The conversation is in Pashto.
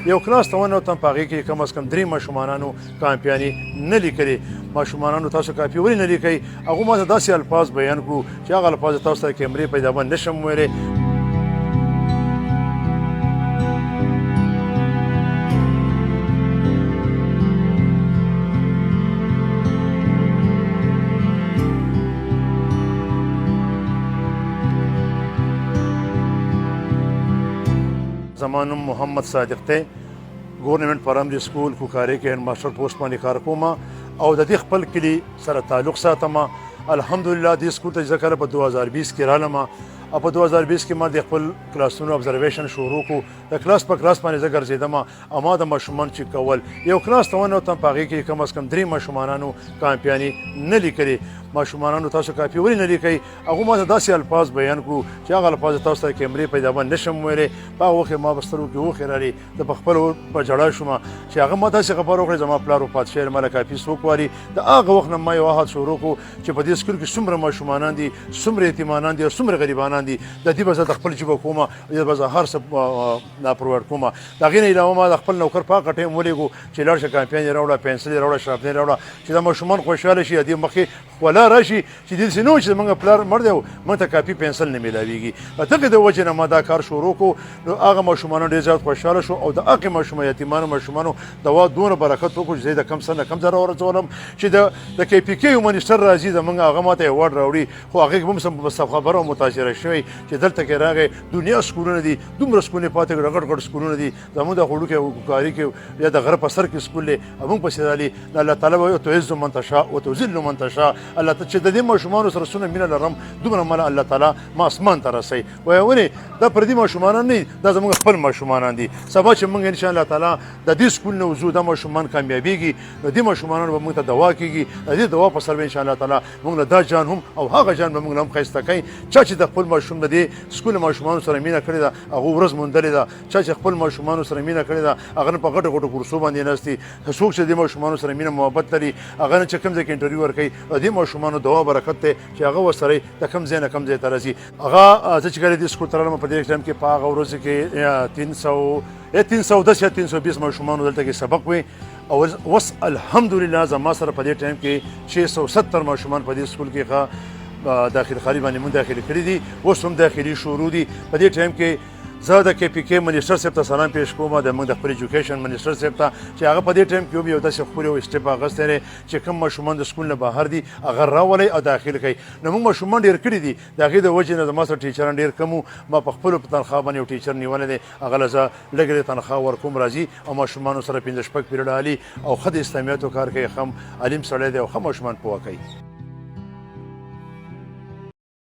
یو کلاس ته ونوتم په هغې کې کم از کم 3 ماشومانانو کاپیانې نه لیکلې. ماشومانانو تاسو کاپي ولې نه لیکئ؟ هغو ما ته داسې الفاظ بیان کړو چې هغه الفاظ تاسو ته کیمرې پیدابه نشم ویلی. زما نوم محمد صادق دی، ګورنمنټ پرایمري سکول کوکارې کې هیډماسټر پوسټ باندې کار کوم او د دې خپل کلي سره تعلق ساتم. الحمدلله دې سکول ته زه کله په 2020 کې رالم او په 2020 کې ما د خپل کلاسونو ابزرویشن شروع کړو. د کلاس په کلاس باندې زه ګرځېدم او ما د ماشومان چې کول یو کلاس ته ونوتم په هغې کې کم از کم 3 ماشومانانو کاپیانې نه لیکلې. ماشومانانو تاسو کاپي ولې نه لیکئ؟ هغو ما ته داسې الفاظ بیان کړو چې هغه الفاظ تاسو ته کیمرې پیدابه نشم ویلی. په هغه وخت کې ما په سترګو کې اوښکې رالي، زه په خپله په ژړا شوم چې هغه ما داسې خبره وکړې زما پلار وفات شوی ما له کاپي څوک والي. د هغه وخت نه ما یو عهد شروع کړو چې په دې سکول کې څومره ماشومانان دي، څومره یتیمانان دي او څومره غریبانان دي، د دې به زه د خپل جیبه کوم، به زه هر څه پرووایډ کوم. د هغې نه علاوه ما د خپل نوکر په هغه ټایم ولېږو چې لاړ شه کاپیان یې راوړه، پنسل یې راوړه، شراپنر یې راوړه چې دا ماشومان خوشحاله شي، د دې مخکې خوله راشي چې داسې نه و چې زموږ پلار مړ دی او موږ ته کاپي پنسل نه میلاویږي. د دغې د وجې نه ما دا کار شروع کړو. نو هغه ماشومانو ډېر زیات خوشحاله شو او د هغې ماشومانو یتیمانو ماشومانو دوا دونه برکت وکړو چې زه یې د کم څه نه کم ځای راورسولم چې د کې پي کې یو منسټر راځي زموږ هغه ما ته ایوارډ راوړي. خو هغې کې هم خبره او متاثره شوی چې دلته کې راغی دنیا سکولونه دي، دومره سکولونه پاتې غټ غټ سکولونه دي، زموږ د غوړو کې کوکاري کې یا د غره په سر کې سکول دی، موږ پسې رالي. الله تعالی وایي تعز من تشاء وتذل من تشاء. الله چې د دې ماشومانو سره څومره مینه لرم دومره مله الله تعالی ما اسمان ته رسوي. وایي ولې دا پردي ماشومانان نه دي، دا زموږ خپل ماشومانان دي. سبا چې موږ انشاءالله تعالی د دې سکول نه وځو دا ماشومان کامیابېږي، نو دې ماشومانانو به موږ ته دوا کېږي. د دې دوا په سر به انشاءالله تعالی موږ له دا جان هم او هغه جان به موږ له هم ښایسته کوي. چا چې د خپل ماشوم د دې سکول ماشومانو سره مینه کړې ده هغه ورځ موندلې ده. چا چې خپل ماشومانو سره مینه کړې ده هغه نه په غټو غټو کورسو باندې ناستي. څوک چې د ماشومانو سره مینه محبت لري هغه نه چې کوم ځای کې انټرویو ورکوي د دې ماشومانو دوا برکت دی چې هغه ورسره د کوم ځای نه کوم ځای ته راځي. هغه زه چې کله دې سکول ته رالم په دې ټایم کې په هغه ورځو کې 310 یا 320 ماشومانو دلته کې سبق وي او اوس الحمدلله زما سره په دې ټایم کې 670 ماشومان په دې سکول کې داخل خاري باندې مونږ داخلي کړي دي. اوس هم داخلي شروع دي. په دې ټایم کې زه د کې پي کې منسټر صاحب ته سلام پیش کوم، د موږ د خپل ایجوکیشن منسټر صاحب ته چې هغه په دې ټایم کې یو داسې خپل یو سټپ اخیستی دی چې کوم ماشومان د سکول نه بهر دي هغه راولئ او داخل کوي. نو موږ ماشومان ډېر کړي دي، د هغې د وجې نه زما سره ټیچران ډېر کم وو. ما په خپلو په تنخوا باندې یو ټیچر نیولی دی، هغه له زه لږې تنخوا ورکوم راځي او ماشومانو سره 5-6 پیریډ حالي او ښه د اسلامیاتو کار کوي، ښه عالم سړی دی او ښه ماشومان پوه کوي.